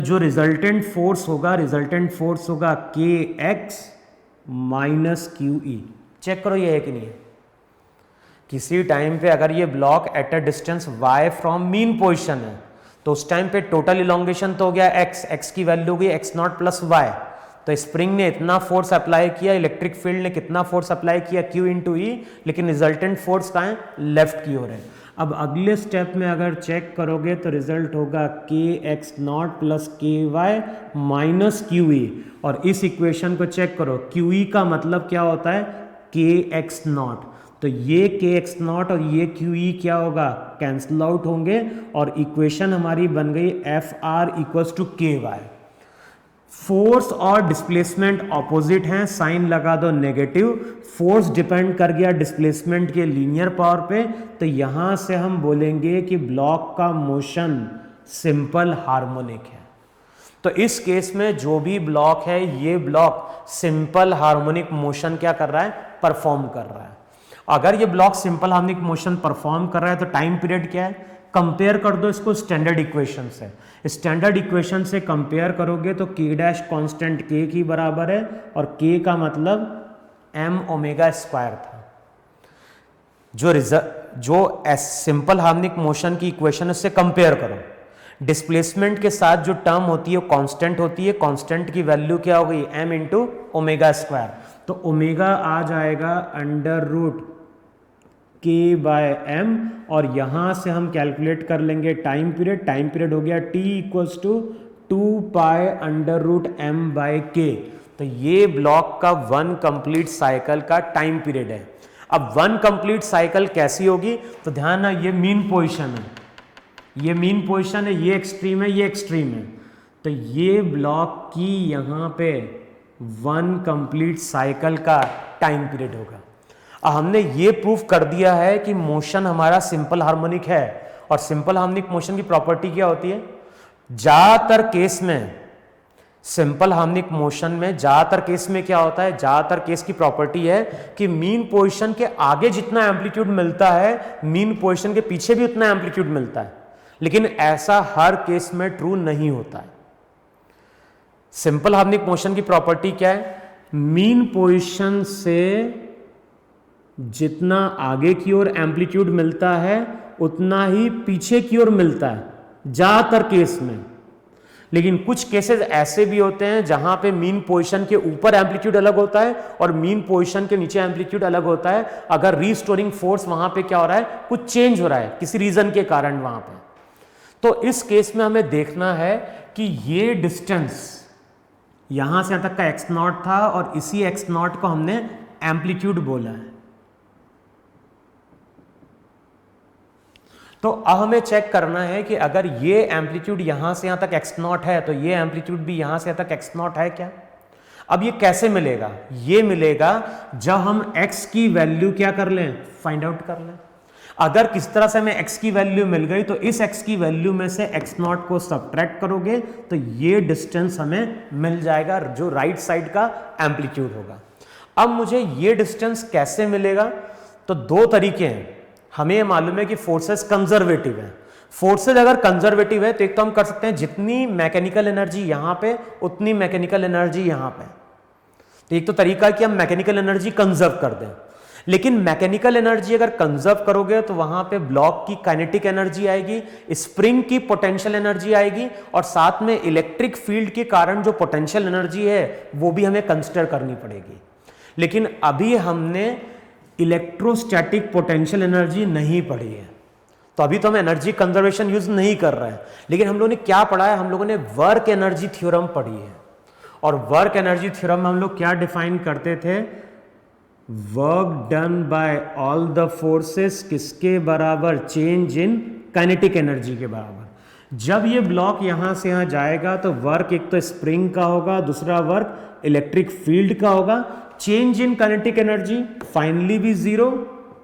जो resultant force होगा के X minus Q E. Check करो ये है कि नहीं है। किसी टाइम पे अगर ये block at a distance y from mean position है तो उस टाइम पे टोटल इलोंगेशन तो हो गया x की वैल्यू हो गई x नॉट प्लस वाई। तो स्प्रिंग ने इतना फोर्स अप्लाई किया, इलेक्ट्रिक फील्ड ने कितना फोर्स अप्लाई किया Q इंटू ई, लेकिन रिजल्टेंट फोर्स कहाँ है, लेफ्ट की ओर है। अब अगले स्टेप में अगर चेक करोगे तो रिजल्ट होगा के एक्स नॉट प्लस के वाई माइनस क्यू ई। और इस इक्वेशन को चेक करो, क्यू ई का मतलब क्या होता है, के एक्स नॉट। तो ये के एक्स नॉट और ये क्यू ई क्या होगा, कैंसल आउट होंगे और इक्वेशन हमारी बन गई एफ आर इक्वल्स टू के वाई। फोर्स और डिस्प्लेसमेंट ऑपोजिट हैं, साइन लगा दो नेगेटिव। फोर्स डिपेंड कर गया डिस्प्लेसमेंट के लीनियर पावर पे, तो यहां से हम बोलेंगे कि ब्लॉक का मोशन सिंपल हार्मोनिक है। तो इस केस में जो भी ब्लॉक है, ये ब्लॉक सिंपल हार्मोनिक मोशन क्या कर रहा है, परफॉर्म कर रहा है। अगर ये block simple harmonic motion perform कर रहा है तो टाइम पीरियड क्या है, कंपेयर कर दो इसको स्टैंडर्ड इक्वेशन से। स्टैंडर्ड इक्वेशन से कंपेयर करोगे तो के डैश कांस्टेंट के की बराबर है और के का मतलब एम ओमेगा स्क्वायर था। जो सिंपल हार्मोनिक मोशन की इक्वेशन उससे कंपेयर करो, डिस्प्लेसमेंट के साथ जो टर्म होती है वो कांस्टेंट होती है। कांस्टेंट की वैल्यू क्या हो गई, एम इंटू ओमेगा स्क्वायर। तो ओमेगा आ जाएगा अंडर रूट के बाय एम और यहां से हम कैलकुलेट कर लेंगे टाइम पीरियड। टाइम पीरियड हो गया T equals to 2 pi under root M by K. तो ये ब्लॉक का 1 कंप्लीट साइकिल का टाइम पीरियड है। अब 1 कंप्लीट साइकिल कैसी होगी, तो ध्यान ना, ये मीन पोजीशन है, ये मीन पोजीशन है, ये एक्सट्रीम है, ये एक्सट्रीम है। तो ये ब्लॉक की यहां पे 1 कंप्लीट साइकिल का टाइम पीरियड होगा। हमने ये प्रूफ कर दिया है कि मोशन हमारा सिंपल हार्मोनिक है। और सिंपल हार्मोनिक मोशन की प्रॉपर्टी क्या होती है, ज्यादातर केस में सिंपल हार्मोनिक मोशन में ज्यादातर केस में क्या होता है, ज्यादातर केस की प्रॉपर्टी है कि मीन पोजीशन के आगे जितना एम्पलीट्यूड मिलता है, मीन पोजीशन के पीछे भी उतना एम्पलीट्यूड मिलता है। लेकिन ऐसा हर केस में ट्रू नहीं होता है। सिंपल हार्मोनिक मोशन की प्रॉपर्टी क्या है, मीन पोजीशन से जितना आगे की ओर एम्पलीट्यूड मिलता है उतना ही पीछे की ओर मिलता है ज्यादातर केस में। लेकिन कुछ केसेस ऐसे भी होते हैं जहां पे मीन पोजीशन के ऊपर एम्पलीट्यूड अलग होता है और मीन पोजीशन के नीचे एम्पलीट्यूड अलग होता है। अगर रीस्टोरिंग फोर्स वहां पे क्या हो रहा है, कुछ चेंज हो रहा है किसी रीजन के कारण वहां पे। तो इस केस में हमें देखना है कि ये डिस्टेंस यहां से यहां तक का एक्स नॉट था और इसी एक्स नॉट को हमने एम्पलीट्यूड बोला है। तो अब हमें चेक करना है कि अगर ये एम्पलीट्यूड यहां से यहां तक एक्स नॉट है तो ये एम्पलीट्यूड भी यहां से यहां तक एक्स नॉट है क्या। अब ये कैसे मिलेगा, ये मिलेगा जब हम x की वैल्यू क्या कर लें, फाइंड आउट कर लें। अगर किस तरह से हमें x की वैल्यू मिल गई तो इस x की वैल्यू में से x नॉट को सब्ट्रैक्ट करोगे तो ये डिस्टेंस हमें मिल जाएगा जो राइट साइड का एम्पलीट्यूड होगा। अब मुझे ये डिस्टेंस कैसे मिलेगा, तो 2 तरीके हैं। हमें मालूम है कि फोर्सेस कंजर्वेटिव है। फोर्सेस अगर कंजर्वेटिव है तो एक तो हम कर सकते हैं जितनी मैकेनिकल एनर्जी यहां पे उतनी मैकेनिकल एनर्जी यहां पे। तो एक तो तरीका है कि हम मैकेनिकल एनर्जी कंजर्व कर दें। लेकिन मैकेनिकल एनर्जी अगर कंजर्व करोगे तो वहां पे ब्लॉक की काइनेटिक एनर्जी आएगी, स्प्रिंग की पोटेंशियल एनर्जी आएगी और साथ में इलेक्ट्रिक फील्ड के कारण जो पोटेंशियल एनर्जी है वो भी हमें कंसिडर करनी पड़ेगी। लेकिन अभी हमने इलेक्ट्रोस्टैटिक पोटेंशियल एनर्जी नहीं पढ़ी है, तो अभी तो हम एनर्जी कंजर्वेशन यूज नहीं कर रहे हैं। लेकिन हम लोगों ने क्या पढ़ा है, हम लोगों ने वर्क एनर्जी थ्योरम पढ़ी है। और वर्क एनर्जी थ्योरम में हम लोग क्या डिफाइन करते थे, work done by all the forces किसके बराबर, चेंज इन काइनेटिक एनर्जी के बराबर। जब ये ब्लॉक यहां से यहां जाएगा तो वर्क एक तो स्प्रिंग का होगा, दूसरा वर्क इलेक्ट्रिक फील्ड का होगा। Change in kinetic energy finally भी 0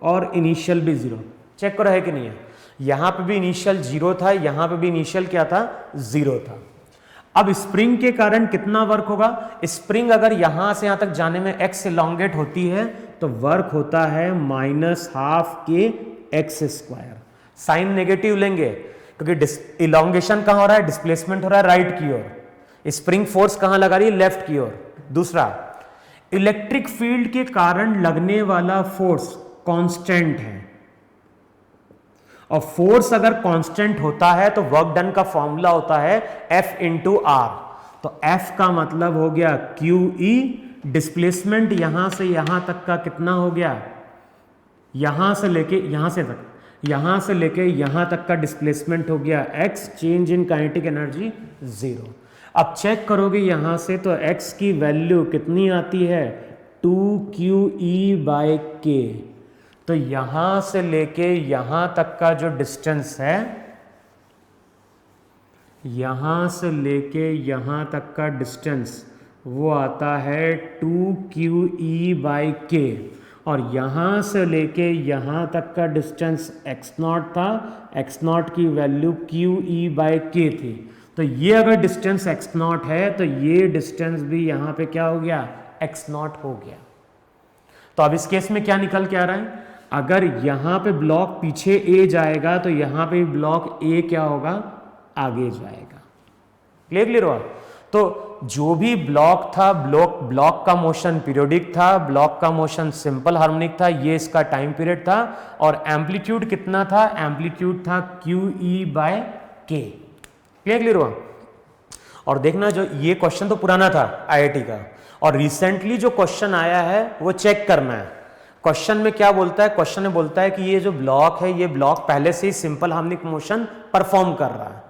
और इनिशियल भी 0। चेक करो है कि नहीं है, यहां पे भी इनिशियल 0 था, यहां पे भी इनिशियल क्या था, 0 था। अब स्प्रिंग के कारण कितना वर्क होगा, स्प्रिंग अगर यहां से यहां तक जाने में एक्स एलोंगेट होती है तो वर्क होता है -12 के एक्स स्क्वायर। साइन नेगेटिव लेंगे क्योंकि इलोंगेशन कहां हो रहा है, डिस्प्लेसमेंट हो रहा है राइट की ओर, स्प्रिंग फोर्स कहां लगा रही है, लेफ्ट की ओर। दूसरा, इलेक्ट्रिक फील्ड के कारण लगने वाला फोर्स कांस्टेंट है, और फोर्स अगर कांस्टेंट होता है तो वर्क डन का फॉर्मूला होता है F इंटू आर। तो F का मतलब हो गया QE, डिस्प्लेसमेंट यहां से यहां तक का कितना हो गया, यहां से लेके यहां से तक, यहां से लेके यहां तक का डिस्प्लेसमेंट हो गया x, change in kinetic energy 0। अब चेक करोगे यहां से तो x की वैल्यू कितनी आती है, 2QE/K। तो यहां से लेके यहां तक का जो डिस्टेंस है, यहां से लेके यहां तक का डिस्टेंस वो आता है 2QE/K, और यहां से लेके यहां तक का डिस्टेंस x0 था, x0 की वैल्यू QE/K थी। तो ये अगर डिस्टेंस x0 है तो ये डिस्टेंस भी यहां पे क्या हो गया, x0 हो गया। तो अब इस केस में क्या निकल के आ रहा है, अगर यहां पे ब्लॉक पीछे A जाएगा तो यहां पे ब्लॉक A क्या होगा, आगे जाएगा। क्लियर हुआ। तो जो भी ब्लॉक था, ब्लॉक का मोशन पीरियोडिक था, ब्लॉक का मोशन सिंपल हार्मोनिक था, ये इसका टाइम पीरियड था, और एम्पलीट्यूड कितना था, एम्पलीट्यूड था QE/K। क्लियर हुआ। और देखना, जो ये क्वेश्चन तो पुराना था IIT का, और रिसेंटली जो क्वेश्चन आया है वो चेक करना है। क्वेश्चन में क्या बोलता है, क्वेश्चन में बोलता है कि ये जो ब्लॉक है, ये ब्लॉक पहले से ही सिंपल हार्मोनिक मोशन परफॉर्म कर रहा है,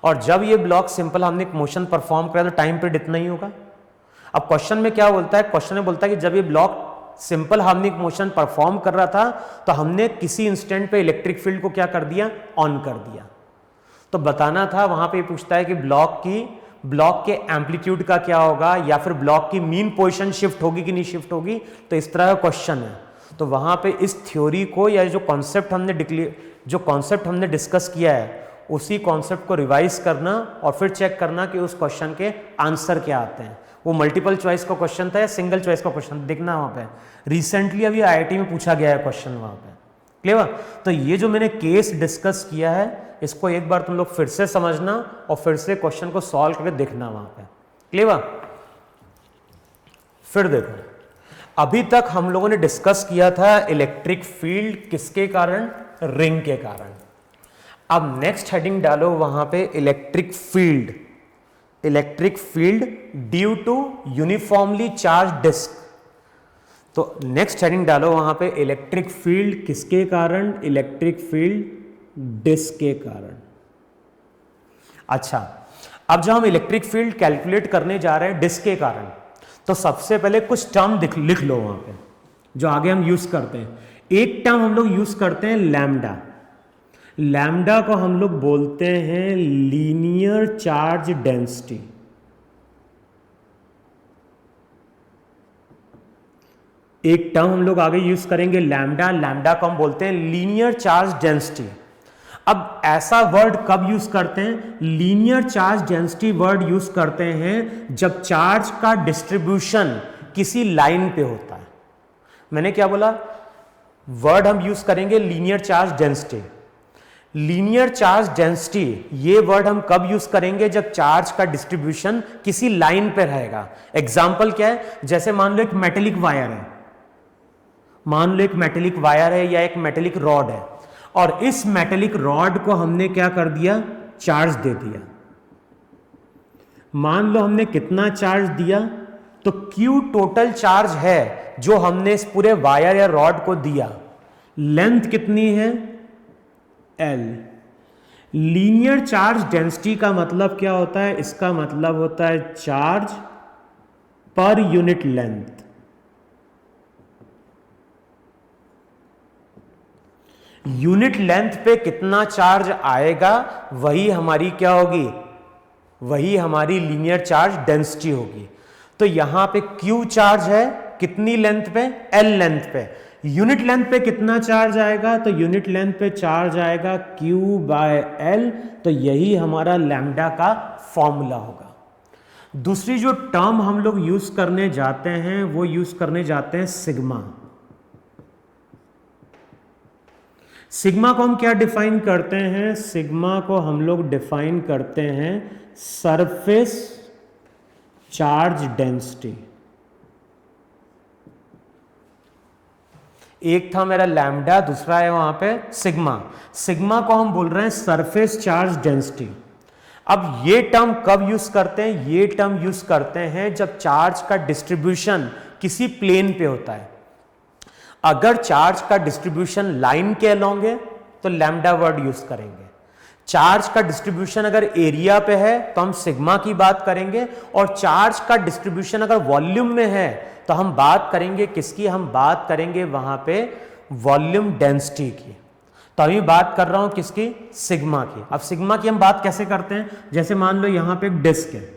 और जब ये block simple harmonic motion perform करे तो टाइम पीरियड इतना ही होगा। अब क्वेश्चन में क्या बोलता है, क्वेश्चन में बोलता है कि जब ये block simple harmonic motion perform कर रहा था तो हमने किसी इंस्टेंट पे इलेक्ट्रिक फील्ड को क्या कर दिया, ऑन कर दिया। तो बताना था, वहां पे पूछता है कि ब्लॉक के एम्पलीट्यूड का क्या होगा, या फिर ब्लॉक की मीन पोजीशन शिफ्ट होगी कि नहीं शिफ्ट होगी। तो इस तरह का क्वेश्चन है। तो वहां पे इस थ्योरी को, या जो कॉन्सेप्ट हमने डिस्कस किया है, उसी कॉन्सेप्ट को रिवाइज करना और फिर चेक करना कि उस क्वेश्चन के आंसर क्या आते हैं। वो मल्टीपल चॉइस का क्वेश्चन था या सिंगल चॉइस का क्वेश्चन, देखना वहां पे। रिसेंटली अभी IIT में पूछा गया है क्वेश्चन वहां पे। क्लियर। तो ये जो मैंने केस डिस्कस किया है, इसको एक बार तुम लोग फिर से समझना और फिर से क्वेश्चन को सॉल्व करके देखना वहां पे। क्लियर। फिर देखो, अभी तक हम लोगों ने डिस्कस किया था इलेक्ट्रिक फील्ड किसके कारण, रिंग के कारण। अब नेक्स्ट हेडिंग डालो वहां पे electric field due to uniformly charge disc. तो नेक्स्ट हेडिंग डालो वहां पे इलेक्ट्रिक फील्ड किसके कारण, इलेक्ट्रिक फील्ड डिस्क के कारण। अच्छा, अब जब हम इलेक्ट्रिक फील्ड कैलकुलेट करने जा रहे हैं डिस्क के कारण, तो सबसे पहले कुछ टर्म लिख लो वहां पे जो आगे हम यूज करते हैं। एक टर्म हम लोग यूज करते हैं लैम्डा। लैम्डा को हम लोग बोलते हैं लीनियर चार्ज डेंसिटी। एक टर्म हम लोग आगे यूज करेंगे लैम्डा को हम बोलते हैं लीनियर चार्ज डेंसिटी। अब ऐसा वर्ड कब यूज करते हैं, linear charge density word use करते हैं जब चार्ज का डिस्ट्रीब्यूशन किसी लाइन पे होता है। मैंने क्या बोला, वर्ड हम यूज करेंगे linear charge density. Linear charge density ये वर्ड हम कब यूज करेंगे, जब चार्ज का डिस्ट्रीब्यूशन किसी लाइन पे रहेगा। एग्जांपल क्या है, जैसे मान लो एक मेटेलिक वायर है, या एक मेटेलिक रॉड है, और इस मेटेलिक रॉड को हमने क्या कर दिया, चार्ज दे दिया। मान लो हमने कितना चार्ज दिया, तो Q टोटल चार्ज है जो हमने इस पूरे वायर या रॉड को दिया। लेंथ कितनी है, L। लीनियर चार्ज डेंसिटी का मतलब क्या होता है, इसका मतलब होता है charge per unit length. Unit length पे कितना चार्ज आएगा वही हमारी क्या होगी, वही हमारी लीनियर चार्ज डेंसिटी होगी। तो यहां पे Q चार्ज है कितनी लेंथ पे, L लेंथ पे। यूनिट लेंथ पे कितना चार्ज आएगा, तो यूनिट लेंथ पे चार्ज आएगा Q/L। तो यही हमारा लैम्डा का फॉर्मूला होगा। दूसरी जो टर्म हम लोग यूज करने जाते हैं वो यूज करने जाते हैं सिग्मा। सिग्मा को हम क्या डिफाइन करते हैं? सिग्मा को हम लोग डिफाइन करते हैं सरफेस चार्ज डेंसिटी। एक था मेरा लैम्डा, दूसरा है वहां पे सिग्मा। सिग्मा को हम बोल रहे हैं सरफेस चार्ज डेंसिटी। अब ये टर्म कब यूज करते हैं? ये टर्म यूज करते हैं जब चार्ज का डिस्ट्रीब्यूशन किसी प्लेन पे होता है। अगर चार्ज का डिस्ट्रीब्यूशन लाइन के अलोंग है तो लैम्डा वर्ड यूज करेंगे। चार्ज का डिस्ट्रीब्यूशन अगर एरिया पे है तो हम सिग्मा की बात करेंगे, और चार्ज का डिस्ट्रीब्यूशन अगर वॉल्यूम में है तो हम बात करेंगे किसकी? हम बात करेंगे वहां पे वॉल्यूम डेंसिटी की। तो अभी बात कर रहा हूं किसकी? सिग्मा की। अब सिग्मा की हम बात कैसे करते हैं? जैसे मान लो यहां पे एक डिस्क है,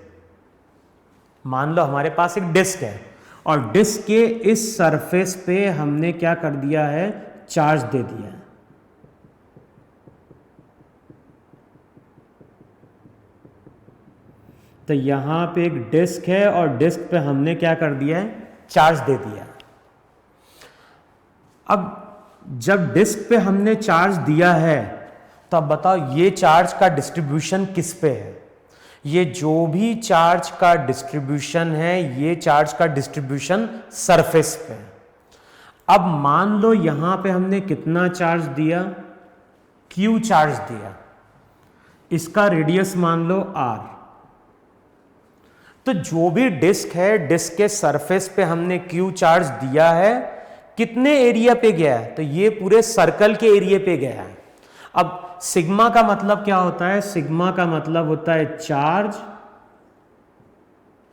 मान लो हमारे पास एक डिस्क है, और डिस्क के इस सरफेस पे हमने क्या कर दिया है? चार्ज दे दिया है। तो यहां पे एक डिस्क है और डिस्क पे हमने क्या कर दिया है? चार्ज दे दिया। अब जब डिस्क पे हमने चार्ज दिया है तो अब बताओ ये चार्ज का डिस्ट्रीब्यूशन किस पे है? ये जो भी चार्ज का डिस्ट्रीब्यूशन है, ये चार्ज का डिस्ट्रीब्यूशन सरफेस पे है। अब मान लो यहां पे हमने कितना चार्ज दिया? Q चार्ज दिया। इसका रेडियस मान लो R। तो जो भी डिस्क है, डिस्क के सरफेस पे हमने Q चार्ज दिया है, कितने एरिया पे गया है? तो ये पूरे सर्कल के एरिया पे गया है। अब सिग्मा का मतलब क्या होता है? सिग्मा का मतलब होता है चार्ज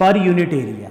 पर यूनिट एरिया।